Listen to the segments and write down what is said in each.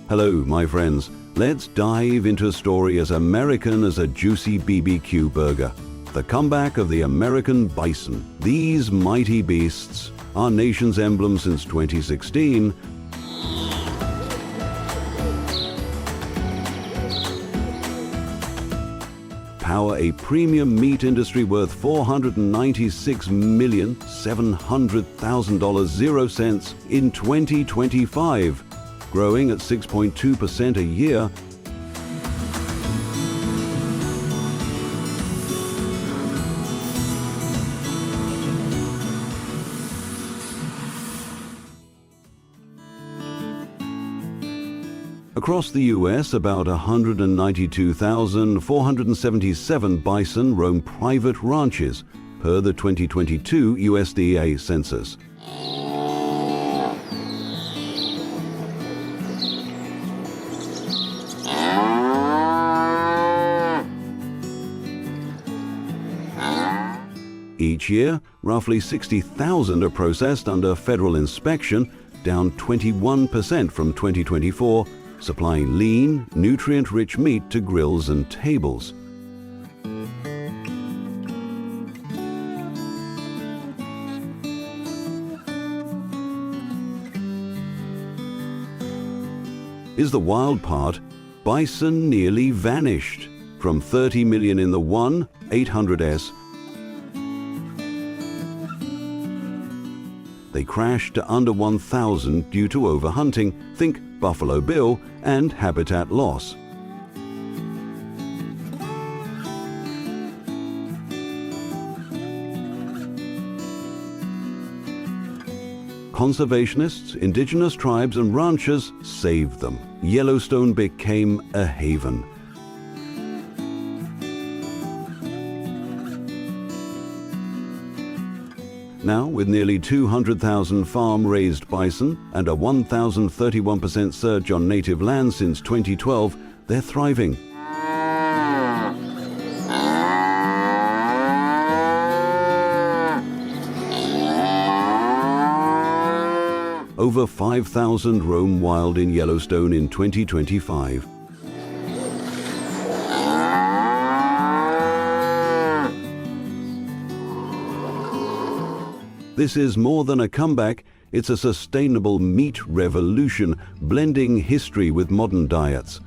Hello, my friends. Let's dive into a story as American as a juicy BBQ burger. The comeback of the American bison. These mighty beasts, our nation's emblem since 2016, power a premium meat industry worth $496,700,000 0 cents in 2025, growing at 6.2% a year. Across the U.S., about 192,477 bison roam private ranches, per the 2022 USDA census. Each year, roughly 60,000 are processed under federal inspection, down 21% from 2024, supplying lean, nutrient-rich meat to grills and tables. Is the wild part, bison nearly vanished. From 30 million in the 800S, they crashed to under 1,000 due to overhunting, think Buffalo Bill, and habitat loss. Conservationists, indigenous tribes, and ranchers saved them. Yellowstone became a haven. Now, with nearly 200,000 farm-raised bison and a 1,031% surge on native land since 2012, they're thriving. Over 5,000 roam wild in Yellowstone in 2025. This is more than a comeback, it's a sustainable meat revolution, blending history with modern diets.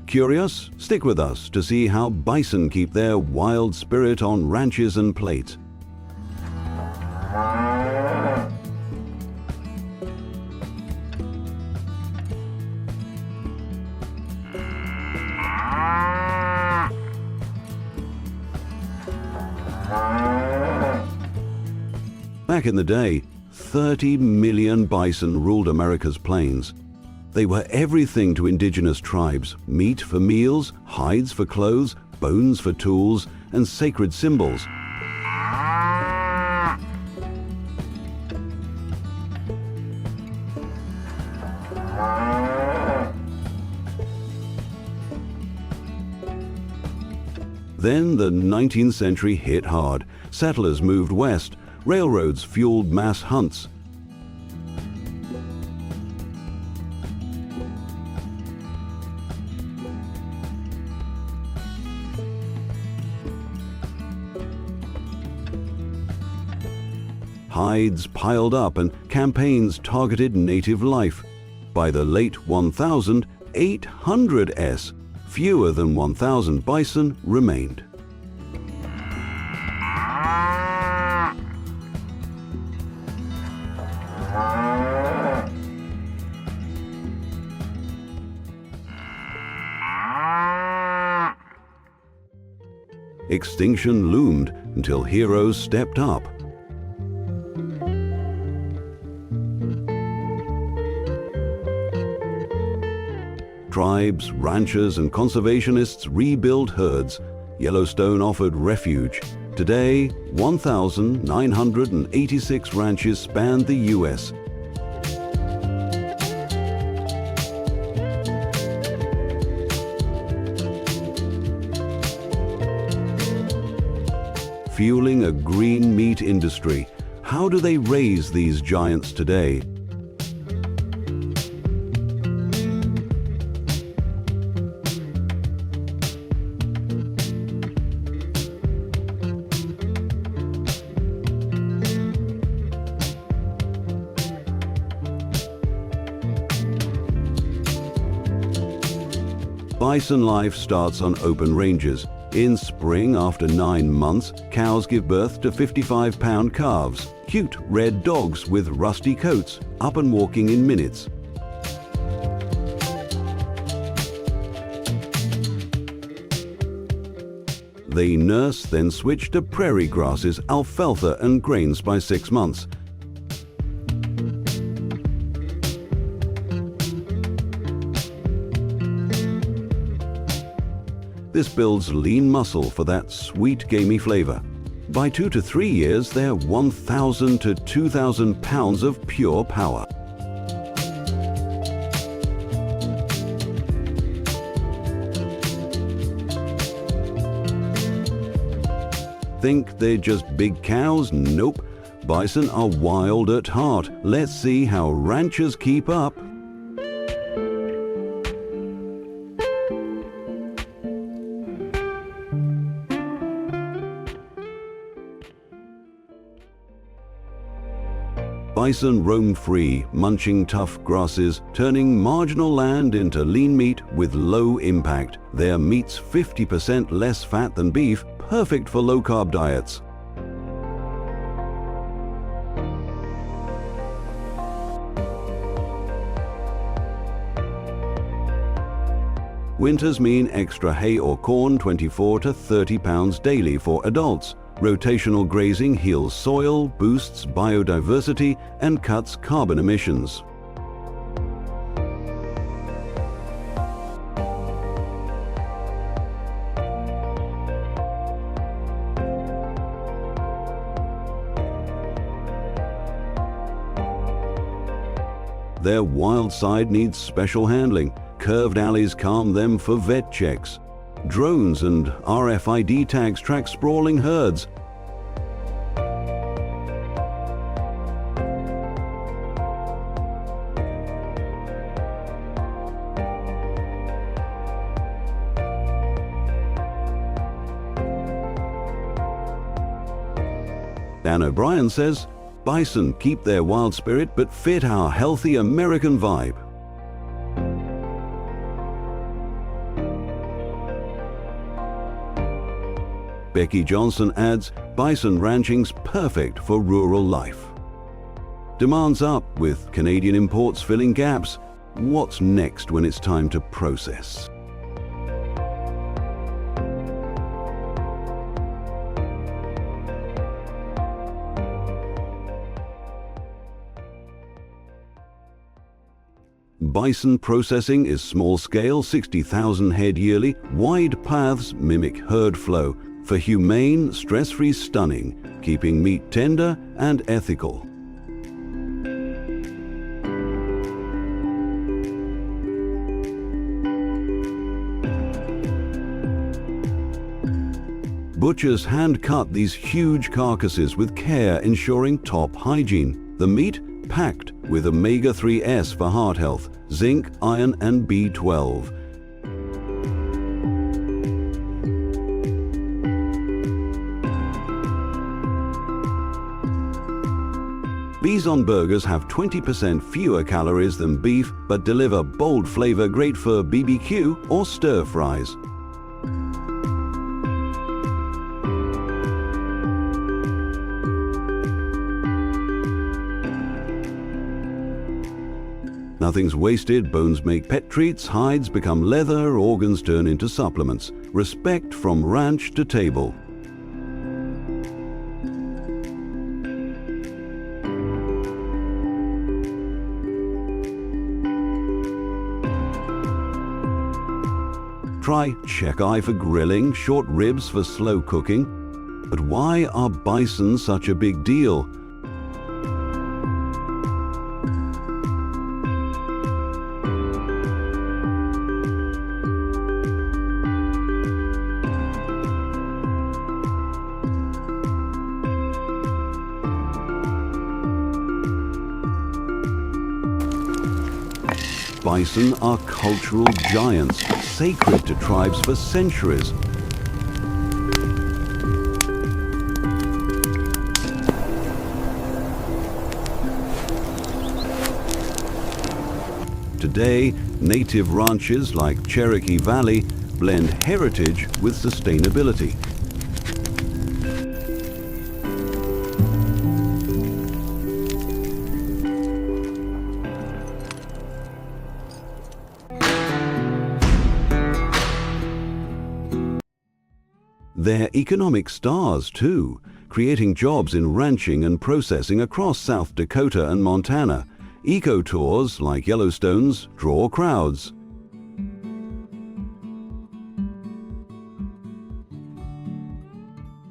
Curious? Stick with us to see how bison keep their wild spirit on ranches and plates. Back in the day, 30 million bison ruled America's plains. They were everything to indigenous tribes: meat for meals, hides for clothes, bones for tools, and sacred symbols. Then the 19th century hit hard. Settlers moved west. Railroads fueled mass hunts. Hides piled up and campaigns targeted native life. By the late 1800s, fewer than 1,000 bison remained. Extinction loomed until heroes stepped up. Tribes, ranchers, and conservationists rebuilt herds. Yellowstone offered refuge. Today, 1,986 ranches span the U.S. fueling a green meat industry. How do they raise these giants today? Bison life starts on open ranges. In spring, after 9 months, cows give birth to 55-pound calves, cute red dogs with rusty coats, up and walking in minutes. They nurse, then switch to prairie grasses, alfalfa and grains by 6 months. This builds lean muscle for that sweet gamey flavor. By 2 to 3 years, they're 1,000 to 2,000 pounds of pure power. Think they're just big cows? Nope. Bison are wild at heart. Let's see how ranchers keep up. Bison roam free, munching tough grasses, turning marginal land into lean meat with low impact. Their meat's 50% less fat than beef, perfect for low-carb diets. Winters mean extra hay or corn, 24 to 30 pounds daily for adults. Rotational grazing heals soil, boosts biodiversity, and cuts carbon emissions. Their wild side needs special handling. Curved alleys calm them for vet checks. Drones and RFID tags track sprawling herds. Dan O'Brien says, bison keep their wild spirit but fit our healthy American vibe. Becky Johnson adds, bison ranching's perfect for rural life. Demand's up with Canadian imports filling gaps. What's next when it's time to process? Bison processing is small-scale, 60,000 head yearly. Wide paths mimic herd flow. For humane, stress-free stunning, keeping meat tender and ethical. Butchers hand-cut these huge carcasses with care, ensuring top hygiene. The meat packed with omega-3s for heart health, zinc, iron and B12. Bison burgers have 20% fewer calories than beef, but deliver bold flavor great for BBQ or stir fries. Nothing's wasted, bones make pet treats, hides become leather, organs turn into supplements. Respect from ranch to table. Try check eye for grilling, short ribs for slow cooking. But why are bison such a big deal? bison are cultural giants, sacred to tribes for centuries. Today, native ranches like Cherokee Valley blend heritage with sustainability. They're economic stars too, creating jobs in ranching and processing across South Dakota and Montana. Eco-tours like Yellowstone's draw crowds.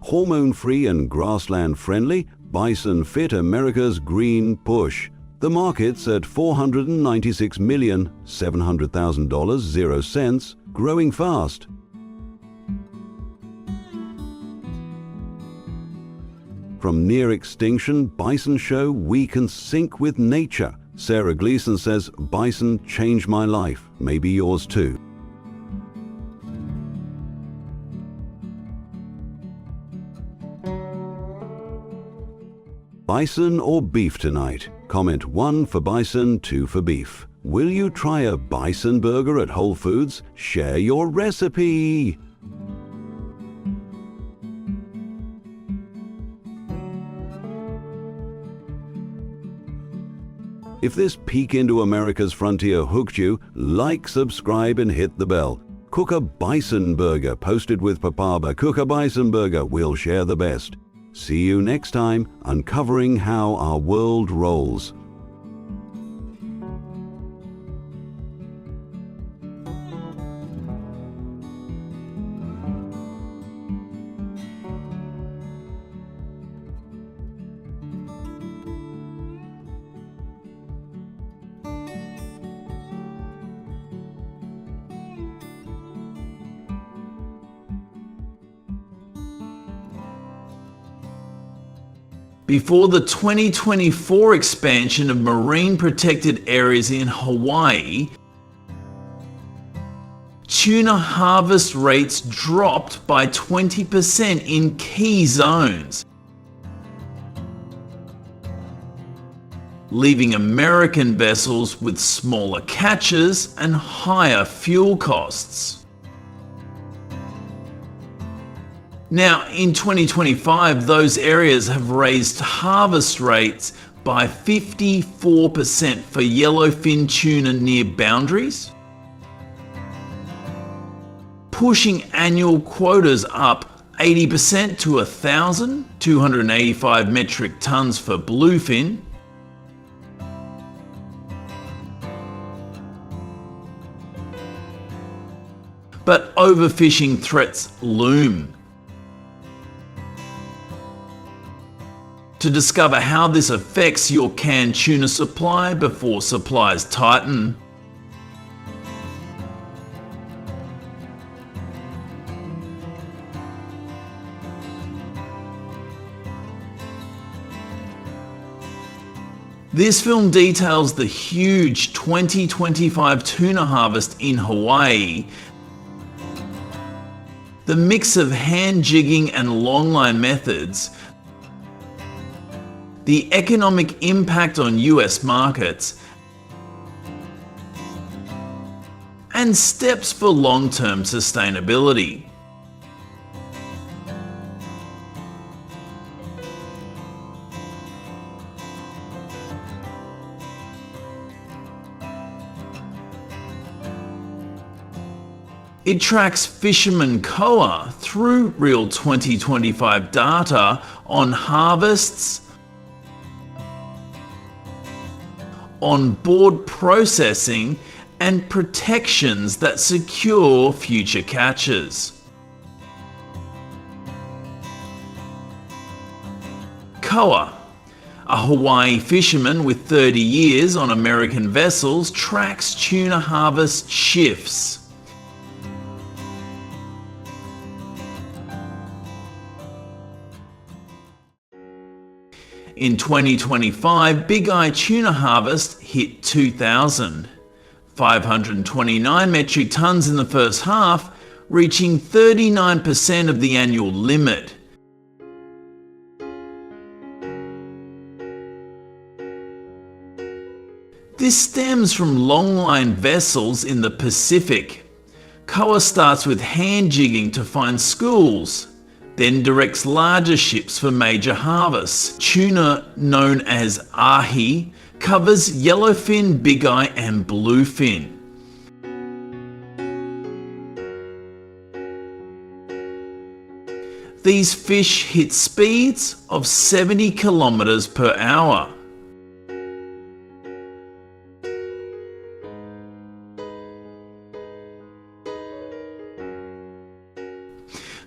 Hormone-free and grassland-friendly, bison fit America's green push. The market's at $496,700,000, 0 cents, growing fast. From near extinction bison show we can sync with nature. Sarah Gleason says, "Bison changed my life, maybe yours too." Bison or beef tonight? Comment 1 for bison, 2 for beef. Will you try a bison burger at Whole Foods? Share your recipe! If this peek into America's frontier hooked you, like, subscribe and hit the bell. Cook a bison burger posted with Papaba. Cook a bison burger, we'll share the best. See you next time, uncovering how our world rolls. Before the 2024 expansion of marine protected areas in Hawaii, tuna harvest rates dropped by 20% in key zones, leaving American vessels with smaller catches and higher fuel costs. Now, in 2025, those areas have raised harvest rates by 54% for yellowfin tuna near boundaries, pushing annual quotas up 80% to 1,285 metric tons for bluefin, but overfishing threats loom. To discover how this affects your canned tuna supply before supplies tighten, this film details the huge 2025 tuna harvest in Hawaii. The mix of hand jigging and longline methods, the economic impact on US markets, and steps for long-term sustainability. It tracks fisherman COA through real 2025 data on harvests, on board processing, and protections that secure future catches. COA, a Hawaii fisherman with 30 years on American vessels, tracks tuna harvest shifts. In 2025, Big Eye tuna harvest hit 2,000. 529 metric tons in the first half, reaching 39% of the annual limit. This stems from longline vessels in the Pacific. COA starts with hand jigging to find schools, then directs larger ships for major harvests. Tuna, known as ahi, covers yellowfin, bigeye and bluefin. These fish hit speeds of 70 kilometers per hour.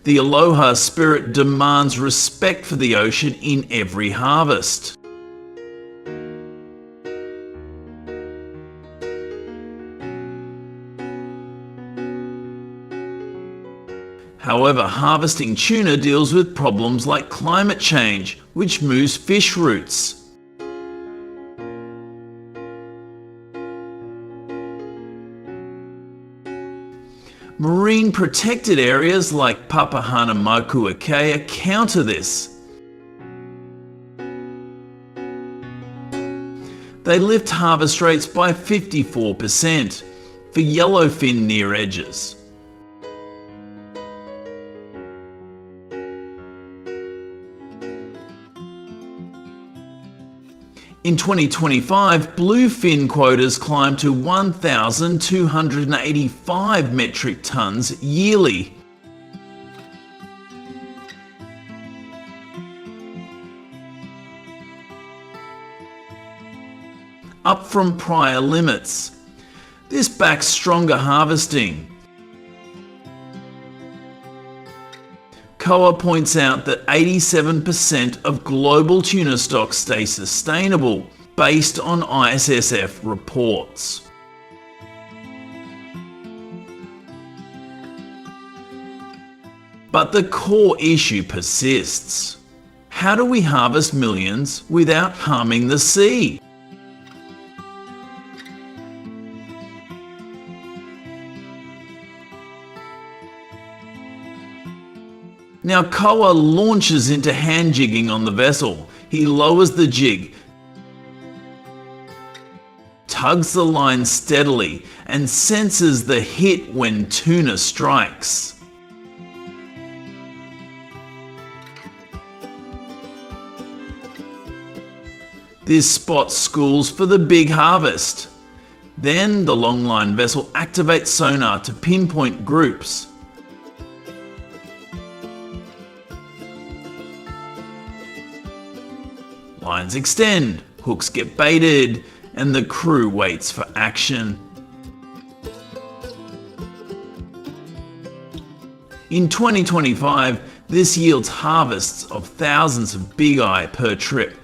The aloha spirit demands respect for the ocean in every harvest. However, harvesting tuna deals with problems like climate change, which moves fish routes. Marine protected areas like Papahanaumokuakea counter this. They lift harvest rates by 54% for yellowfin near edges. In 2025, bluefin quotas climbed to 1,285 metric tons yearly. Up from prior limits. This backs stronger harvesting. COA points out that 87% of global tuna stocks stay sustainable, based on ISSF reports. But the core issue persists. How do we harvest millions without harming the sea? Now COA launches into hand jigging on the vessel. He lowers the jig, tugs the line steadily, and senses the hit when tuna strikes. This spots schools for the big harvest. Then the longline vessel activates sonar to pinpoint groups. Lines extend, hooks get baited, and the crew waits for action. In 2025, this yields harvests of thousands of bigeye per trip.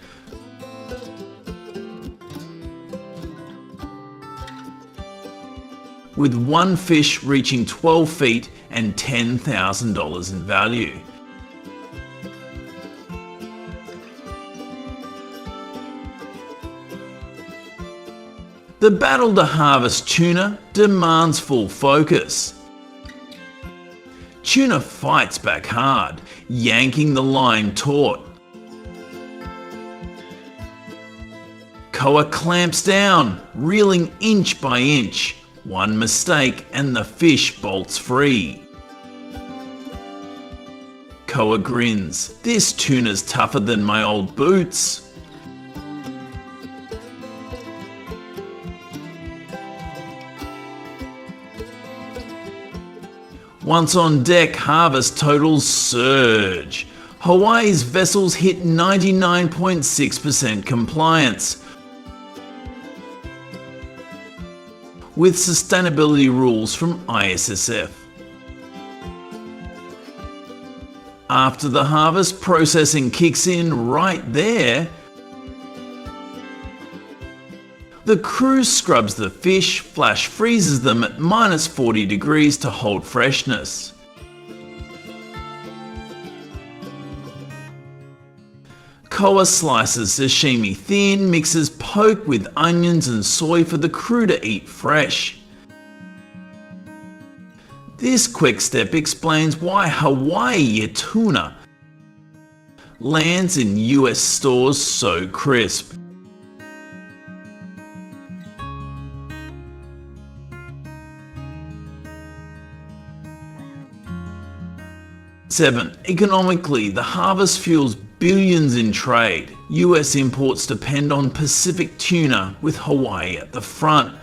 With one fish reaching 12 feet and $10,000 in value. The battle to harvest tuna demands full focus. Tuna fights back hard, yanking the line taut. COA clamps down, reeling inch by inch. One mistake and the fish bolts free. COA grins. This tuna's tougher than my old boots. Once on deck, harvest totals surge. Hawaii's vessels hit 99.6% compliance, with sustainability rules from ISSF. After the harvest, processing kicks in right there. The crew scrubs the fish, flash freezes them at -40 degrees to hold freshness. COA slices sashimi thin, mixes poke with onions and soy for the crew to eat fresh. This quick step explains why Hawaii tuna lands in US stores so crisp. 7. Economically, the harvest fuels billions in trade. US imports depend on Pacific tuna, with Hawaii at the front.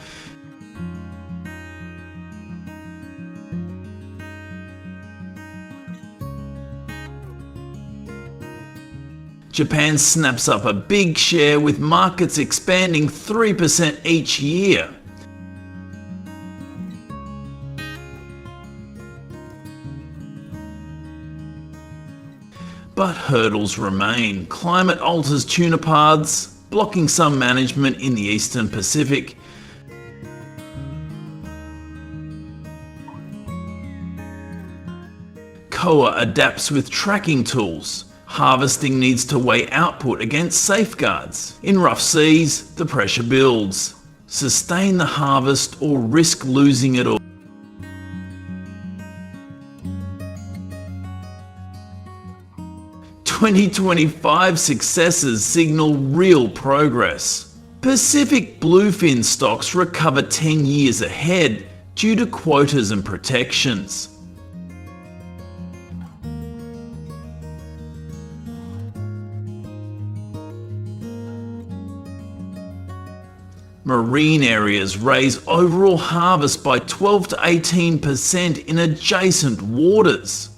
Japan snaps up a big share, with markets expanding 3% each year. But hurdles remain. Climate alters tuna paths, blocking some management in the eastern Pacific. COA adapts with tracking tools. Harvesting needs to weigh output against safeguards. In rough seas, the pressure builds. Sustain the harvest or risk losing it all. "2025 successes signal real progress." Pacific bluefin stocks recover 10 years ahead due to quotas and protections. Marine areas raise overall harvest by 12 to 18% in adjacent waters.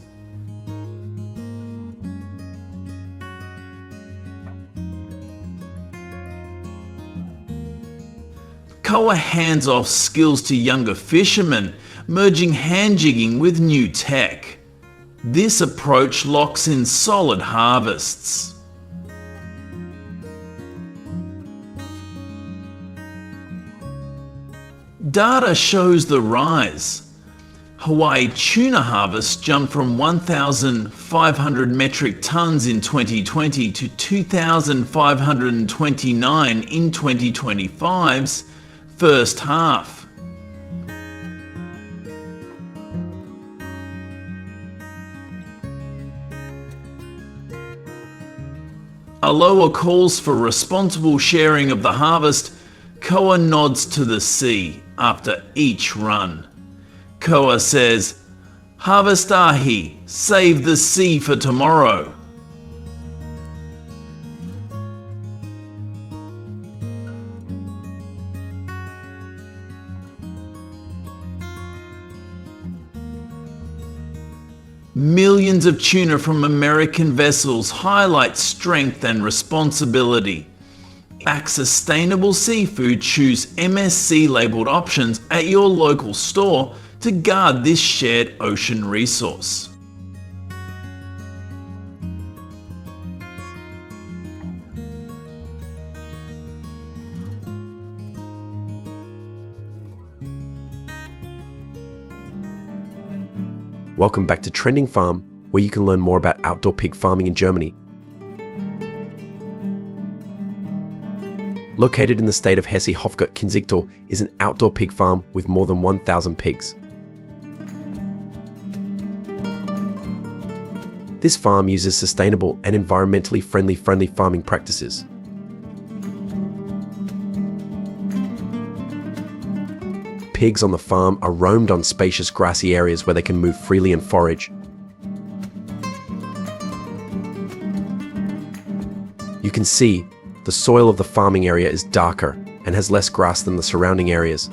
COA hands off skills to younger fishermen, merging hand jigging with new tech. This approach locks in solid harvests. Data shows the rise. Hawaii tuna harvest jumped from 1,500 metric tons in 2020 to 2,529 in 2025's first half. Aloha calls for responsible sharing of the harvest. COA nods to the sea after each run. COA says, "Harvest ahi, save the sea for tomorrow." Millions of tuna from American vessels highlight strength and responsibility. Back sustainable seafood, choose MSC labelled options at your local store to guard this shared ocean resource. Welcome back to Trending Farm, where you can learn more about outdoor pig farming in Germany. Located in the state of Hesse-Hofgut-Kinzigtal is an outdoor pig farm with more than 1,000 pigs. This farm uses sustainable and environmentally friendly farming practices. Pigs on the farm are roamed on spacious grassy areas where they can move freely and forage. You can see the soil of the farming area is darker and has less grass than the surrounding areas.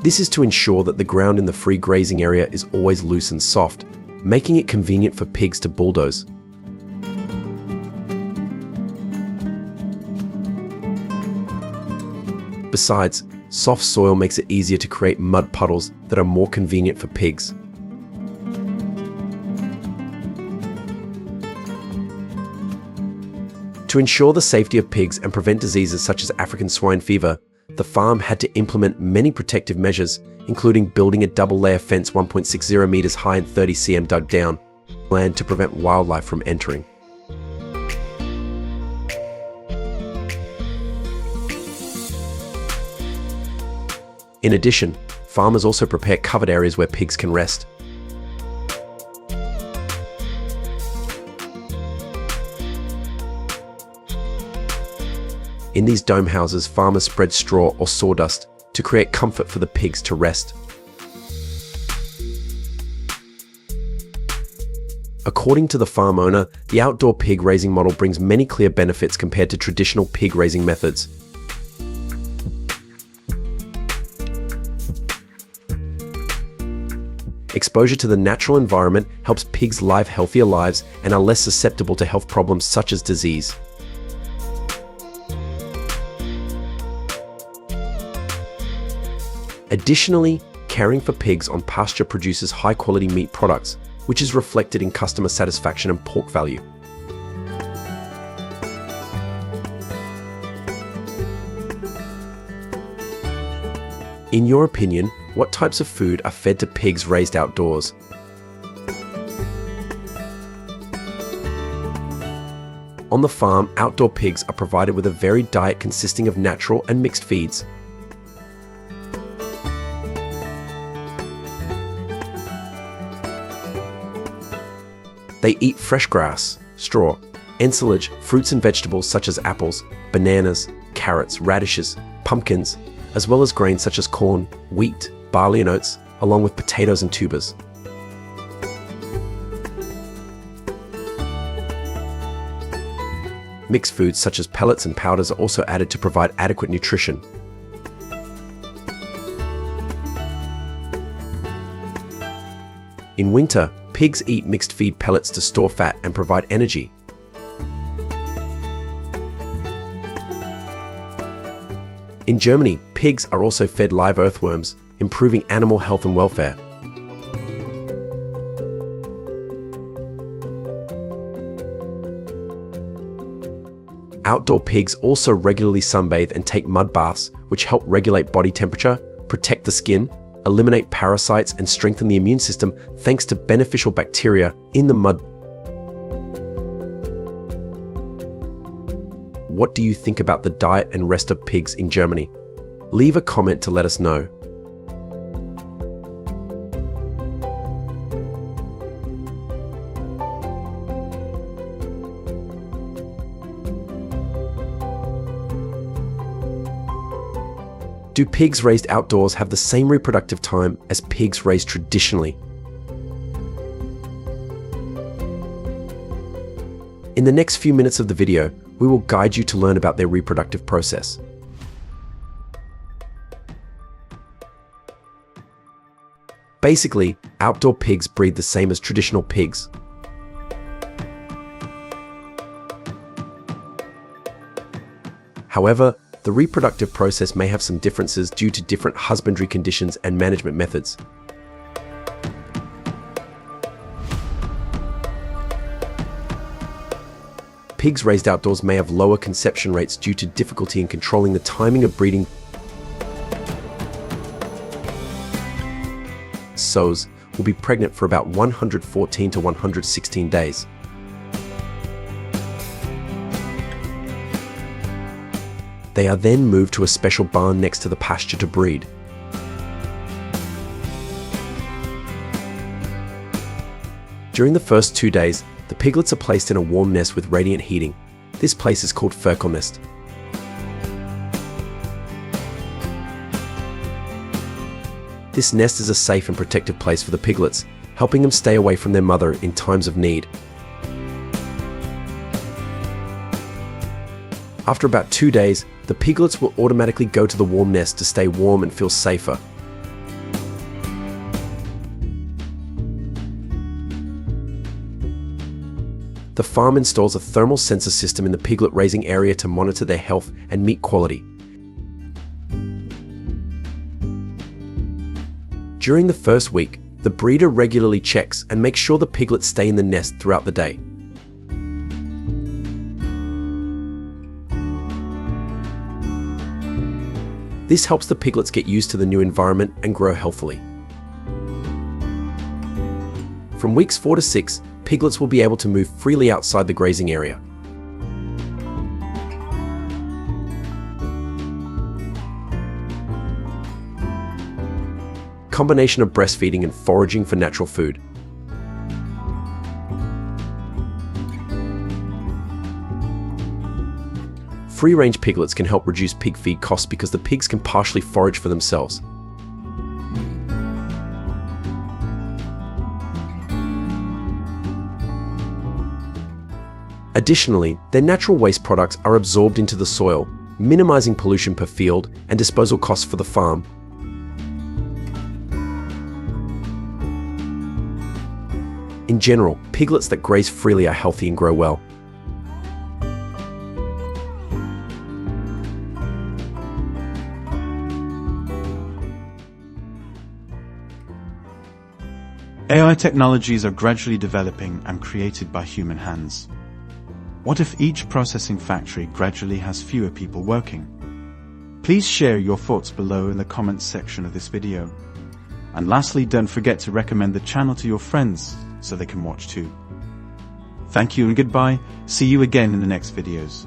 This is to ensure that the ground in the free grazing area is always loose and soft, making it convenient for pigs to bulldoze. Besides, soft soil makes it easier to create mud puddles that are more convenient for pigs. To ensure the safety of pigs and prevent diseases such as African swine fever, the farm had to implement many protective measures, including building a double-layer fence 1.60 meters high and 30 cm dug down, land to prevent wildlife from entering. In addition, farmers also prepare covered areas where pigs can rest. In these dome houses, farmers spread straw or sawdust to create comfort for the pigs to rest. According to the farm owner, the outdoor pig raising model brings many clear benefits compared to traditional pig raising methods. Exposure to the natural environment helps pigs live healthier lives and are less susceptible to health problems such as disease. Additionally, caring for pigs on pasture produces high-quality meat products, which is reflected in customer satisfaction and pork value. In your opinion, what types of food are fed to pigs raised outdoors? On the farm, outdoor pigs are provided with a varied diet consisting of natural and mixed feeds. They eat fresh grass, straw, ensilage, fruits and vegetables such as apples, bananas, carrots, radishes, pumpkins, as well as grains such as corn, wheat, barley and oats, along with potatoes and tubers. Mixed foods such as pellets and powders are also added to provide adequate nutrition. In winter, pigs eat mixed feed pellets to store fat and provide energy. In Germany, pigs are also fed live earthworms, improving animal health and welfare. Outdoor pigs also regularly sunbathe and take mud baths, which help regulate body temperature, protect the skin, eliminate parasites and strengthen the immune system thanks to beneficial bacteria in the mud. What do you think about the diet and rest of pigs in Germany? Leave a comment to let us know. Do pigs raised outdoors have the same reproductive time as pigs raised traditionally? In the next few minutes of the video, we will guide you to learn about their reproductive process. Basically, outdoor pigs breed the same as traditional pigs. However, the reproductive process may have some differences due to different husbandry conditions and management methods. Pigs raised outdoors may have lower conception rates due to difficulty in controlling the timing of breeding. Sows will be pregnant for about 114 to 116 days. They are then moved to a special barn next to the pasture to breed. During the first 2 days, the piglets are placed in a warm nest with radiant heating. This place is called Ferkel nest. This nest is a safe and protective place for the piglets, helping them stay away from their mother in times of need. After about 2 days, the piglets will automatically go to the warm nest to stay warm and feel safer. The farm installs a thermal sensor system in the piglet raising area to monitor their health and meat quality. During the first week, the breeder regularly checks and makes sure the piglets stay in the nest throughout the day. This helps the piglets get used to the new environment and grow healthily. From weeks 4 to 6, piglets will be able to move freely outside the grazing area. combination of breastfeeding and foraging for natural food. Free-range piglets can help reduce pig feed costs because the pigs can partially forage for themselves. Additionally, their natural waste products are absorbed into the soil, minimizing pollution per field and disposal costs for the farm. In general, piglets that graze freely are healthy and grow well. AI technologies are gradually developing and created by human hands. What if each processing factory gradually has fewer people working? Please share your thoughts below in the comments section of this video. And lastly, don't forget to recommend the channel to your friends so they can watch too. Thank you and goodbye. See you again in the next videos.